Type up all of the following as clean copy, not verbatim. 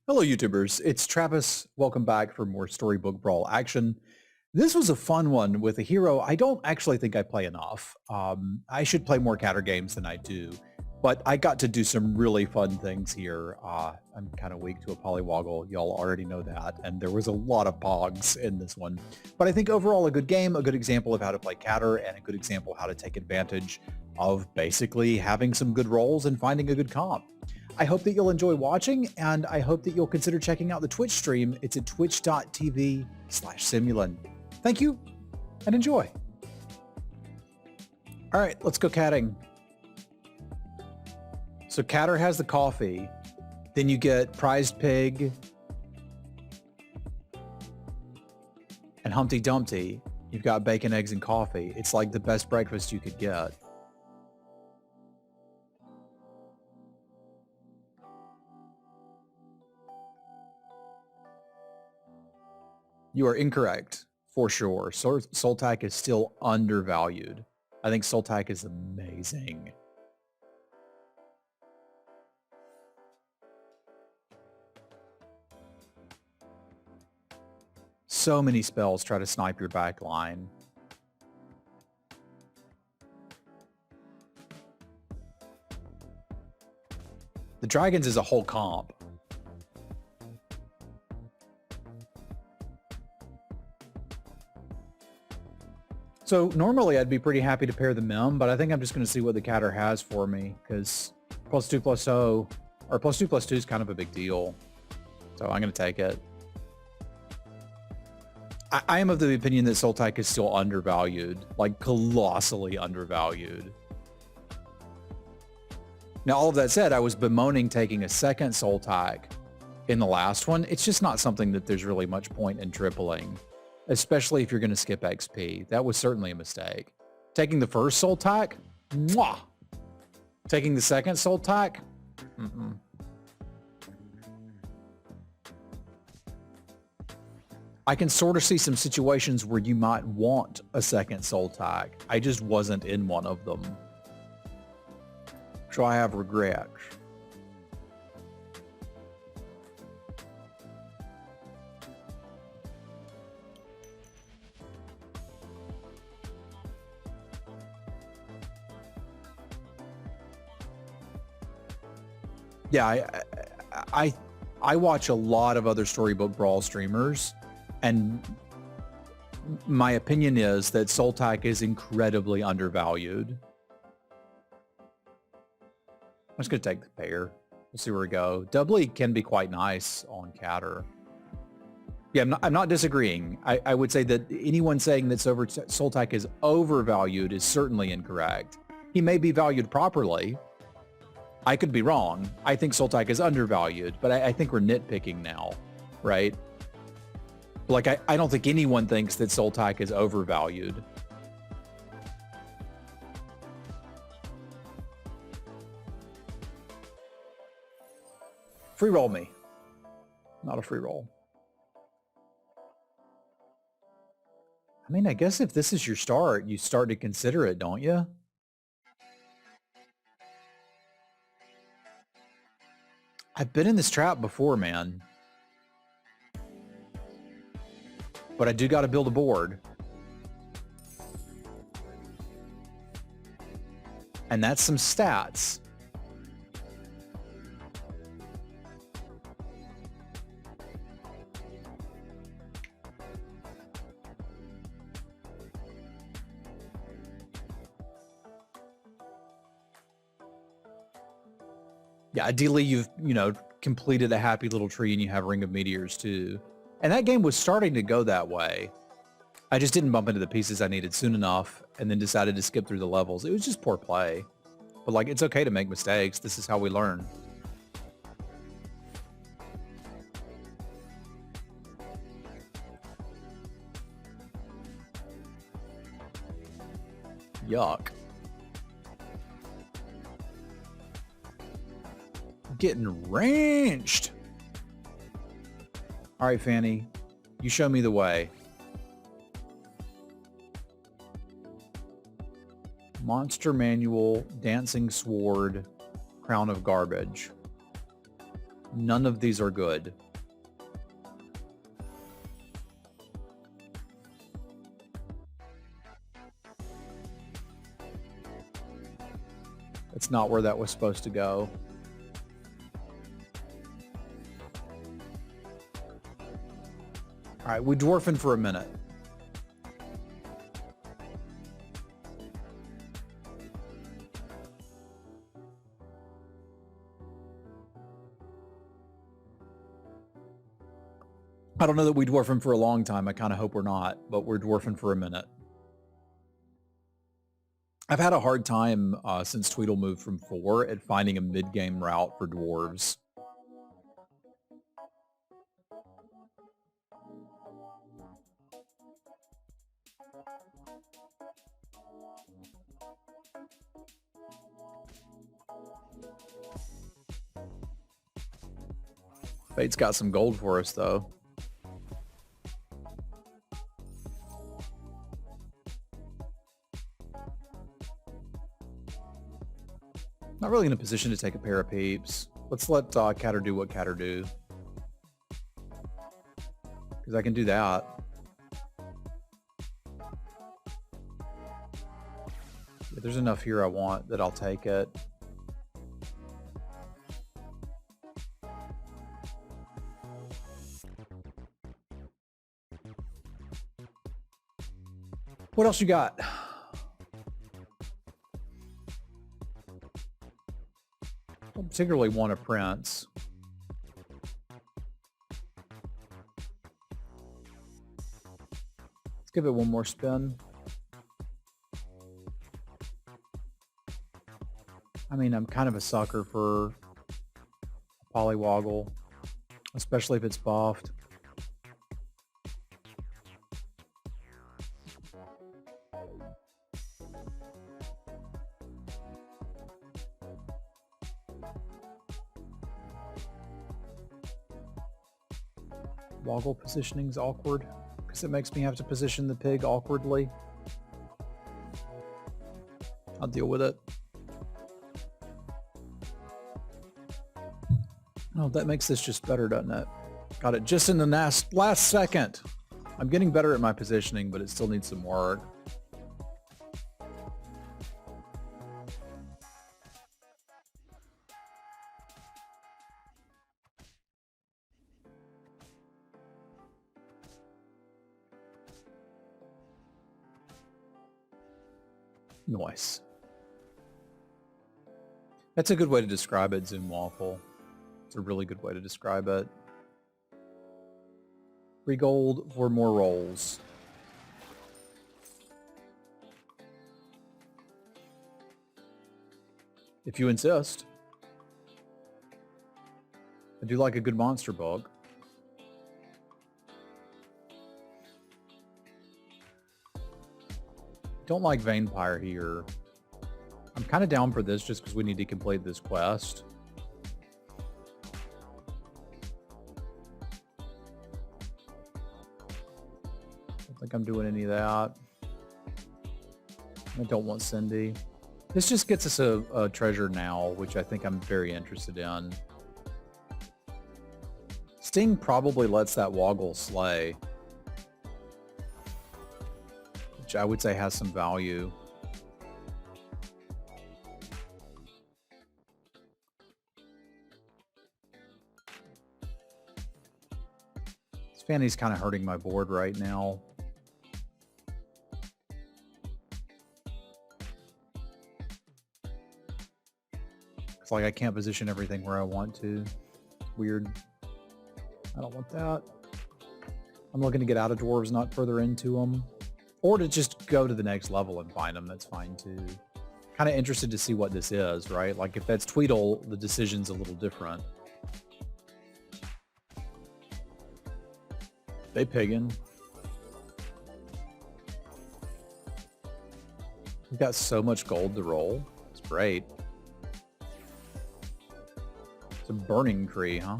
Hello YouTubers, it's Travis. Welcome back for more Storybook Brawl action. This was a fun one with a hero I don't actually think I play enough. I should play more Catter games than I do, but I got to do some really fun things here. I'm kind of weak to a polywoggle, y'all already know that, and there was a lot of pogs in this one. But I think overall a good game, a good example of how to play Catter, and a good example of how to take advantage of basically having some good rolls and finding a good comp. I hope that you'll enjoy watching, and I hope that you'll consider checking out the Twitch stream. It's at twitch.tv/Semulin. Thank you, and enjoy. All right, let's go catting. So Catter has the coffee. Then you get Prized Pig and Humpty Dumpty. You've got bacon, eggs, and coffee. It's like the best breakfast you could get. You are incorrect, for sure. Soltak is still undervalued. I think Soltak is amazing. So many spells try to snipe your back line. The Dragons is a whole comp. So normally I'd be pretty happy to pair the Mem, but I think I'm just going to see what the Catter has for me, because +2/+0, or +2/+2 is kind of a big deal. So I'm going to take it. I am of the opinion that Soltak is still undervalued, like colossally undervalued. Now, all of that said, I was bemoaning taking a second Soltak in the last one. It's just not something that there's really much point in tripling, especially if you're going to skip XP. That was certainly a mistake. Taking the first Soltak, mwah! Taking the second Soltak, I can sort of see some situations where you might want a second Soltak. I just wasn't in one of them. So I have regrets. Yeah, I watch a lot of other Storybook Brawl streamers, and my opinion is that Soltak is incredibly undervalued. I'm just going to take the pair. We'll see where we go. Doubly can be quite nice on Catter. Yeah, I'm not disagreeing. I would say that anyone saying that Soltak is overvalued is certainly incorrect. He may be valued properly. I could be wrong. I think Soltak is undervalued, but I think we're nitpicking now, right? Like, I don't think anyone thinks that Soltak is overvalued. Free roll me. Not a free roll. I mean, I guess if this is your start, you start to consider it, don't you? I've been in this trap before, man. But I do got to build a board. And that's some stats. Yeah, ideally you've, completed a happy little tree and you have Ring of Meteors too. And that game was starting to go that way. I just didn't bump into the pieces I needed soon enough and then decided to skip through the levels. It was just poor play. But like, it's okay to make mistakes. This is how we learn. Yuck. Getting wrenched. All right, Fanny, you show me the way. Monster Manual, Dancing Sword, Crown of Garbage. None of these are good. That's not where that was supposed to go. All right, we dwarfing for a minute. I don't know that we dwarfing for a long time. I kind of hope we're not, but we're dwarfing for a minute. I've had a hard time since Tweedle moved from 4 at finding a mid-game route for dwarves. Fate's got some gold for us, though. Not really in a position to take a pair of peeps. Let's let Catter do what Catter do. Because I can do that. If there's enough here I want that I'll take it. What else you got? Don't particularly want a prince. Let's give it one more spin. I mean, I'm kind of a sucker for Polywoggle, especially if it's buffed. Woggle positioning's awkward because it makes me have to position the pig awkwardly. I'll deal with it. Oh, that makes this just better, doesn't it? Got it just in the last second. I'm getting better at my positioning, but it still needs some work. Nice. That's a good way to describe it, Zoom Waffle. It's a really good way to describe it. 3 gold for more rolls. If you insist. I do like a good monster book. Don't like Vampire here. I'm kind of down for this just because we need to complete this quest. Don't think I'm doing any of that. I don't want Cindy. This just gets us a treasure now, which I think I'm very interested in. Sting probably lets that Woggle slay, which I would say has some value. This Fanny's kind of hurting my board right now. It's like I can't position everything where I want to. Weird. I don't want that. I'm looking to get out of dwarves, not further into them. Or to just go to the next level and find them, that's fine too. Kind of interested to see what this is, right? Like if that's Tweedle, the decision's a little different. They piggin'. We've got so much gold to roll. It's great. It's a burning tree, huh?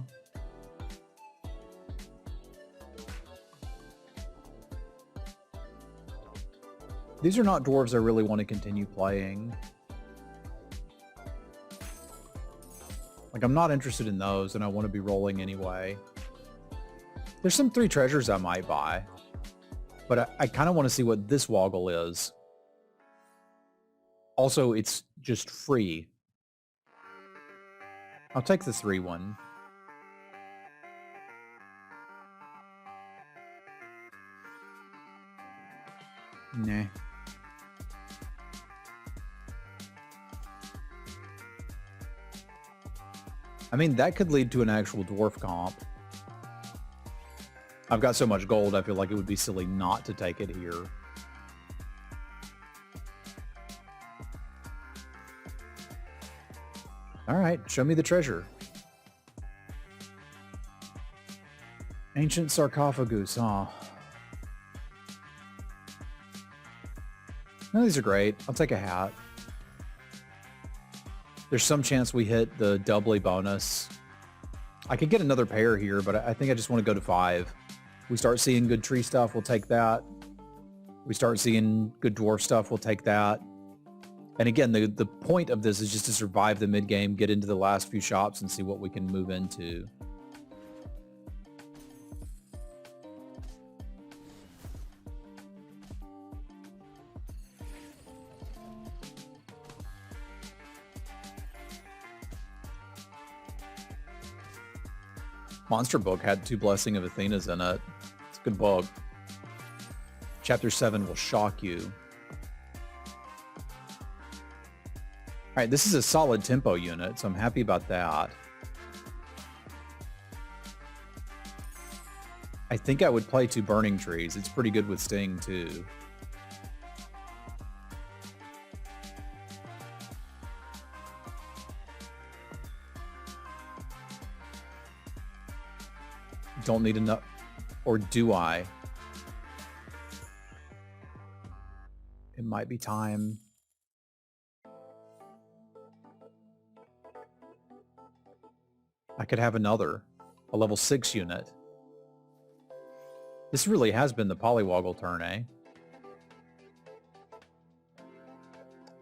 These are not dwarves I really want to continue playing. Like, I'm not interested in those, and I want to be rolling anyway. There's some 3 treasures I might buy, but I kind of want to see what this woggle is. Also, it's just free. I'll take the 3 one. Nah. I mean, that could lead to an actual dwarf comp. I've got so much gold, I feel like it would be silly not to take it here. All right, show me the treasure. Ancient sarcophagus, huh? No, these are great. I'll take a hat. There's some chance we hit the doubly bonus. I could get another pair here, but I think I just want to go to 5. We start seeing good tree stuff, we'll take that. We start seeing good dwarf stuff, we'll take that. And again, the point of this is just to survive the mid-game, get into the last few shops, and see what we can move into. Monster book had 2 Blessing of Athena's in it. It's a good book. Chapter 7 will shock you. All right, this is a solid tempo unit, so I'm happy about that. I think I would play 2 Burning Trees. It's pretty good with Sting, too. Don't need enough, or do I? It might be time. I could have a level 6 unit. This really has been the Polywoggle turn, eh? I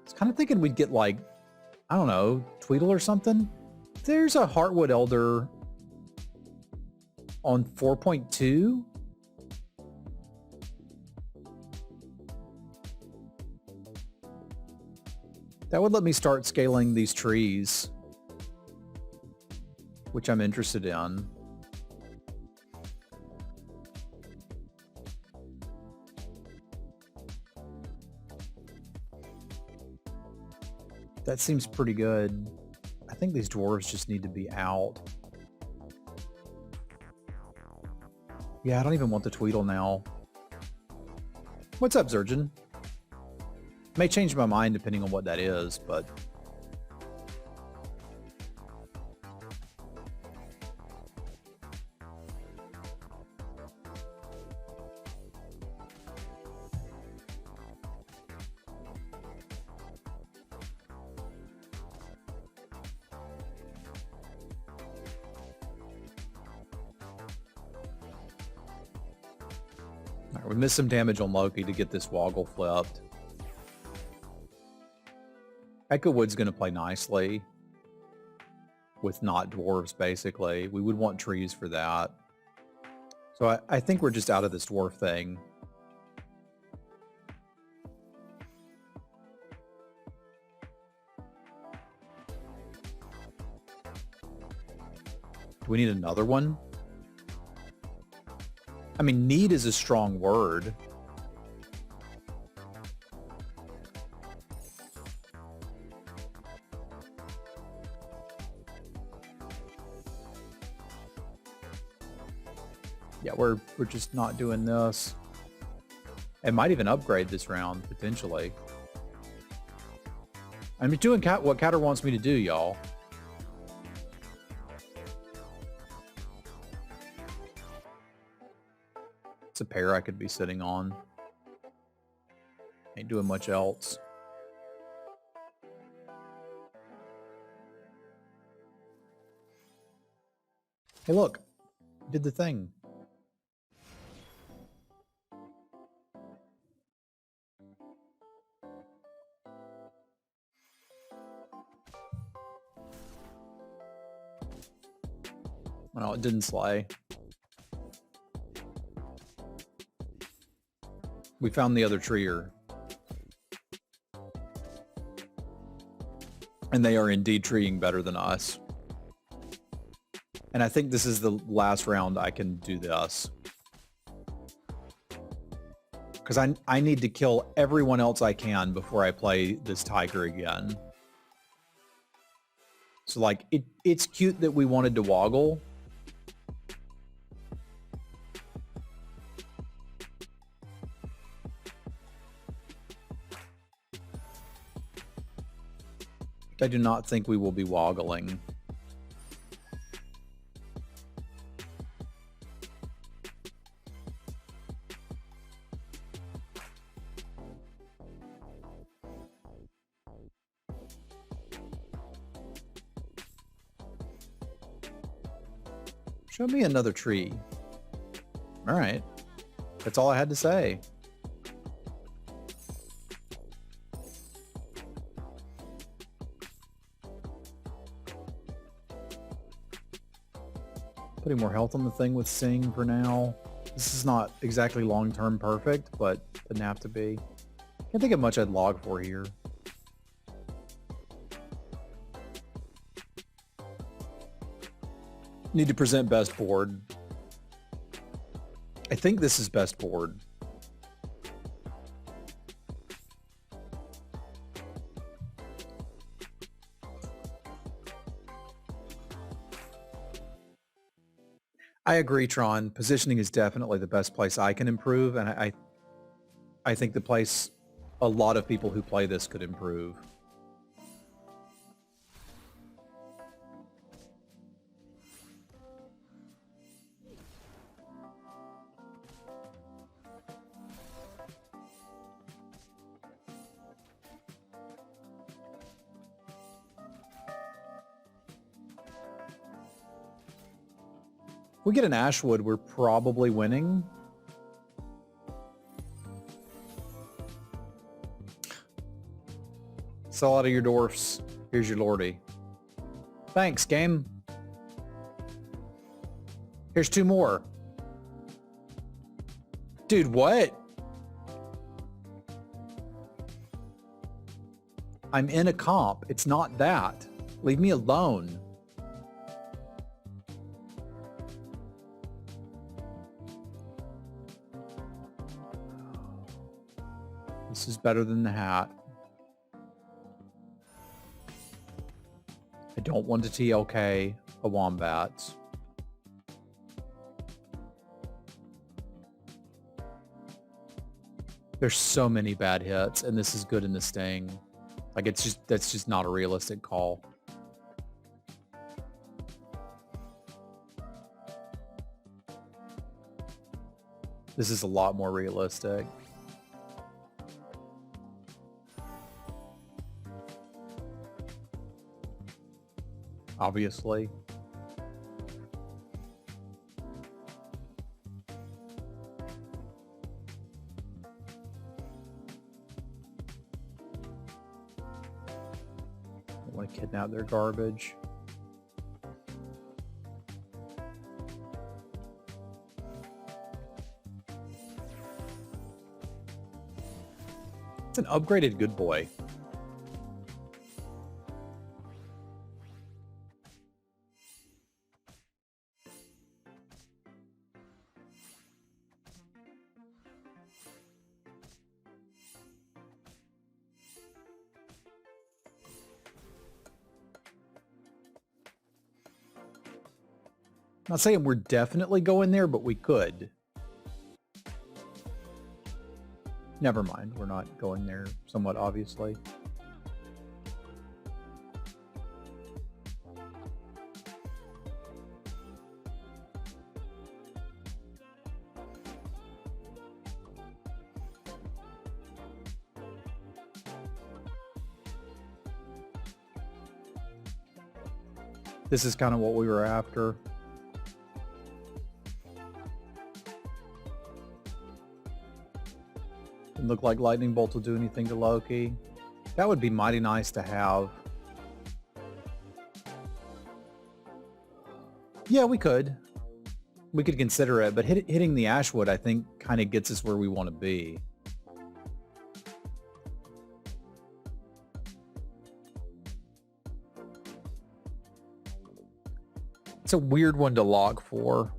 was kind of thinking we'd get, like, I don't know, Tweedle or something? There's a Heartwood Elder on 4.2? That would let me start scaling these trees, which I'm interested in. That seems pretty good. I think these dwarves just need to be out. Yeah, I don't even want the Tweedle now. What's up, Zurgeon? May change my mind depending on what that is, but... Alright, we missed some damage on Loki to get this Woggle flipped. Echo Wood's going to play nicely with not dwarves, basically. We would want trees for that. So I think we're just out of this dwarf thing. Do we need another one? I mean, need is a strong word. Yeah, we're just not doing this. It might even upgrade this round, potentially. I'm doing what Catter wants me to do, y'all. It's a pair I could be sitting on. Ain't doing much else. Hey, look. Did the thing. Well, it didn't slay. We found the other treer. And they are indeed treeing better than us. And I think this is the last round I can do this. Because I need to kill everyone else I can before I play this tiger again. So like, it's cute that we wanted to woggle. I do not think we will be woggling. Show me another tree. All right. That's all I had to say. Putting more health on the thing with Sing for now. This is not exactly long-term perfect, but didn't have to be. Can't think of much I'd log for here. Need to present best board. I think this is best board. I agree, Tron. Positioning is definitely the best place I can improve, and I think the place a lot of people who play this could improve. If we get an Ashwood, we're probably winning. Sell out of your dwarfs. Here's your Lordy. Thanks, game. Here's 2 more. Dude, what? I'm in a comp. It's not that. Leave me alone. This is better than the hat. I don't want to TLK a Wombat. There's so many bad hits, and this is good in the Sting. Like, that's just not a realistic call. This is a lot more realistic. Obviously. I want to kidnap their garbage. It's an upgraded good boy. Not saying we're definitely going there, but we could. Never mind, we're not going there, somewhat obviously. This is kind of what we were after. Didn't look like Lightning Bolt will do anything to Loki. That would be mighty nice to have. Yeah, we could. We could consider it, but hitting the Ashwood, I think, kind of gets us where we want to be. It's a weird one to log for.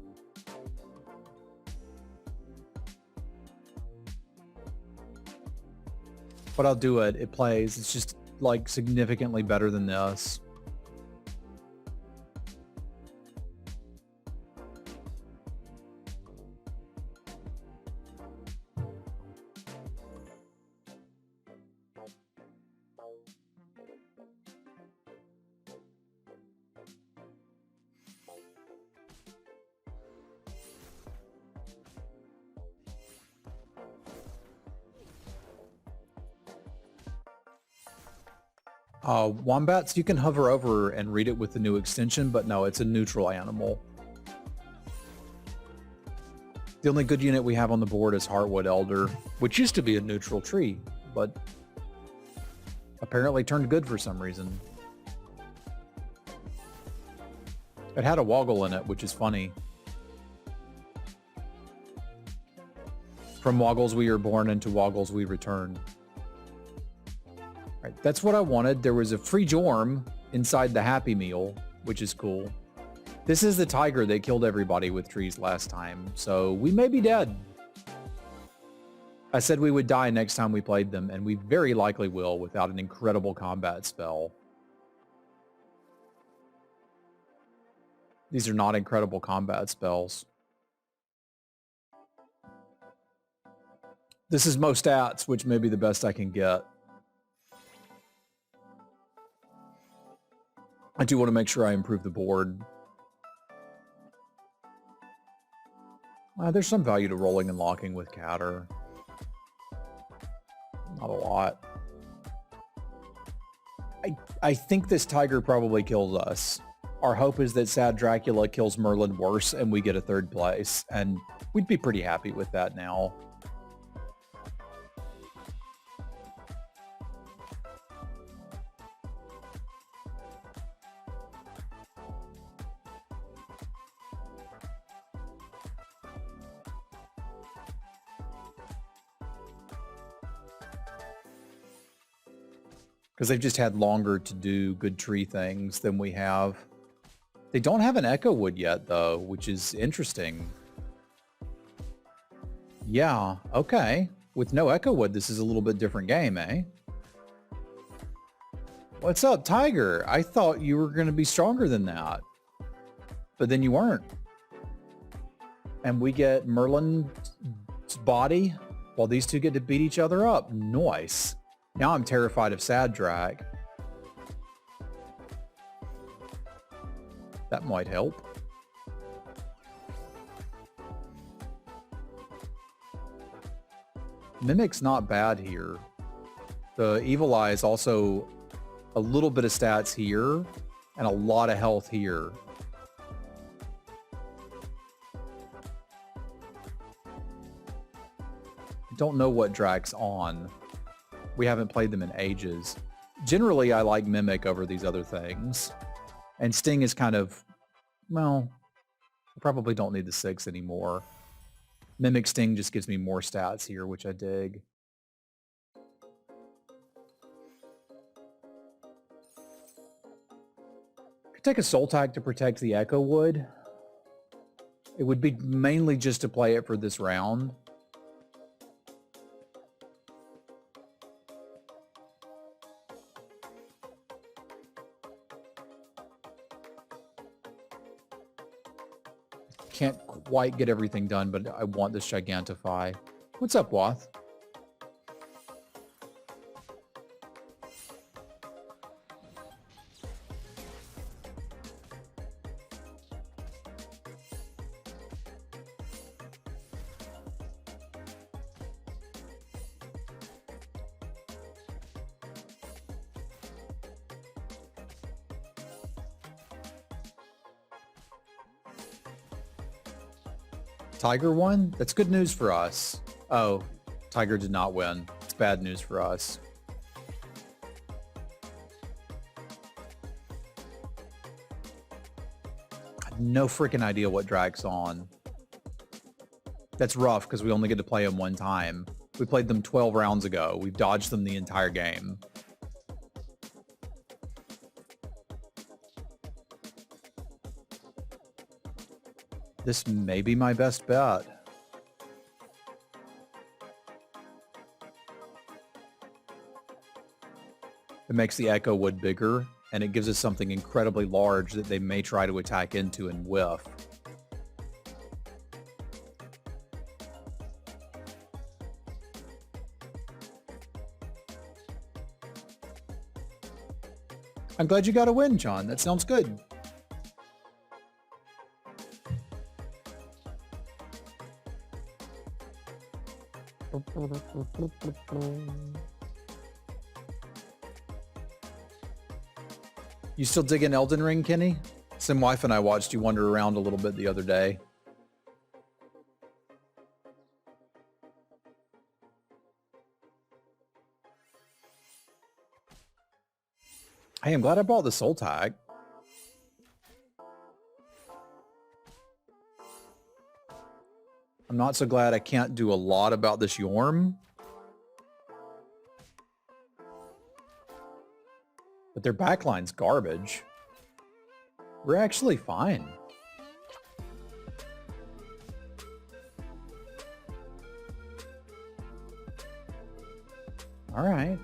But I'll do it. It plays. It's just like significantly better than this. Wombats, you can hover over and read it with the new extension, but no, it's a neutral animal. The only good unit we have on the board is Heartwood Elder, which used to be a neutral tree, but apparently turned good for some reason. It had a Woggle in it, which is funny. From Woggles we are born, into Woggles we return. Right, that's what I wanted. There was a free Jorm inside the Happy Meal, which is cool. This is the tiger that killed everybody with trees last time, so we may be dead. I said we would die next time we played them, and we very likely will without an incredible combat spell. These are not incredible combat spells. This is most stats, which may be the best I can get. I do want to make sure I improve the board. There's some value to rolling and locking with Catter. Not a lot. I think this tiger probably kills us. Our hope is that Sad Dracula kills Merlin worse and we get a third place, and we'd be pretty happy with that now. Because they've just had longer to do good tree things than we have. They don't have an Echo Wood yet, though, which is interesting. Yeah, okay. With no Echo Wood, this is a little bit different game, eh? What's up, Tiger? I thought you were going to be stronger than that. But then you weren't. And we get Merlin's body while these two get to beat each other up. Nice. Now I'm terrified of Sad Drag. That might help. Mimic's not bad here. The Evil Eye is also a little bit of stats here and a lot of health here. I don't know what Drag's on. We haven't played them in ages. Generally, I like Mimic over these other things. And Sting is kind of, well, I probably don't need the 6 anymore. Mimic Sting just gives me more stats here, which I dig. Could take a Soul Tag to protect the Echo Wood. It would be mainly just to play it for this round. Can't quite get everything done, but I want this Gigantify. What's up, Wath? Tiger won? That's good news for us. Oh, Tiger did not win. It's bad news for us. no freaking idea what Drag's on. That's rough because we only get to play them one time. We played them 12 rounds ago. We've dodged them the entire game. This may be my best bet. It makes the Echo Wood bigger, and it gives us something incredibly large that they may try to attack into and whiff. I'm glad you got a win, John. That sounds good. You still digging Elden Ring, Kenny? Sim Wife and I watched you wander around a little bit the other day. Hey, I'm glad I bought the soul tag. I'm not so glad I can't do a lot about this Yorm. But their backline's garbage. We're actually fine. All right.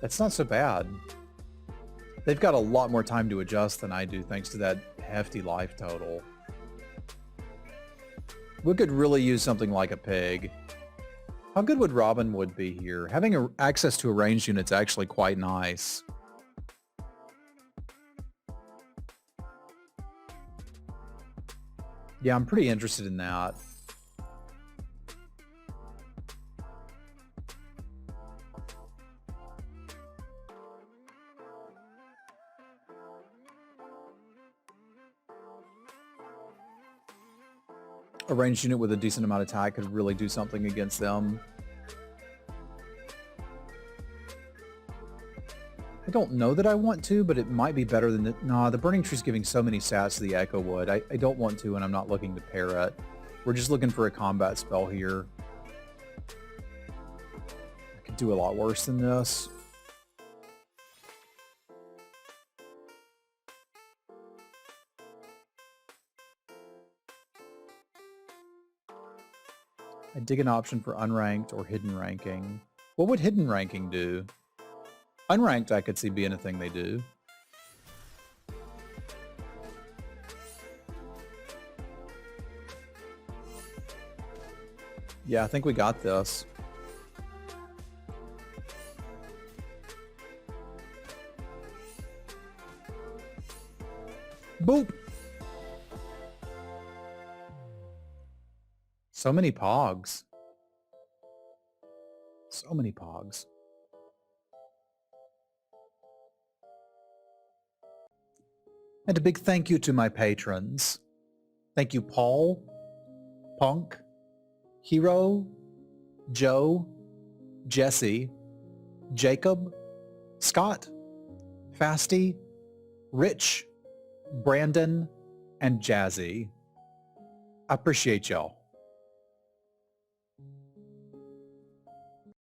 That's not so bad. They've got a lot more time to adjust than I do thanks to that hefty life total. We could really use something like a pig. How good would Robinwood be here? Having access to a ranged unit's actually quite nice. Yeah, I'm pretty interested in that. A ranged unit with a decent amount of attack could really do something against them. I don't know that I want to, but it might be better than... Nah, the Burning Tree's giving so many stats to the Echo Wood. I don't want to, and I'm not looking to pair it. We're just looking for a combat spell here. I could do a lot worse than this. I dig an option for unranked or hidden ranking. What would hidden ranking do? Unranked I could see being a thing they do. Yeah, I think we got this. Boop! So many pogs. So many pogs. And a big thank you to my patrons. Thank you, Paul, Punk, Hero, Joe, Jesse, Jacob, Scott, Fasty, Rich, Brandon, and Jazzy. I appreciate y'all.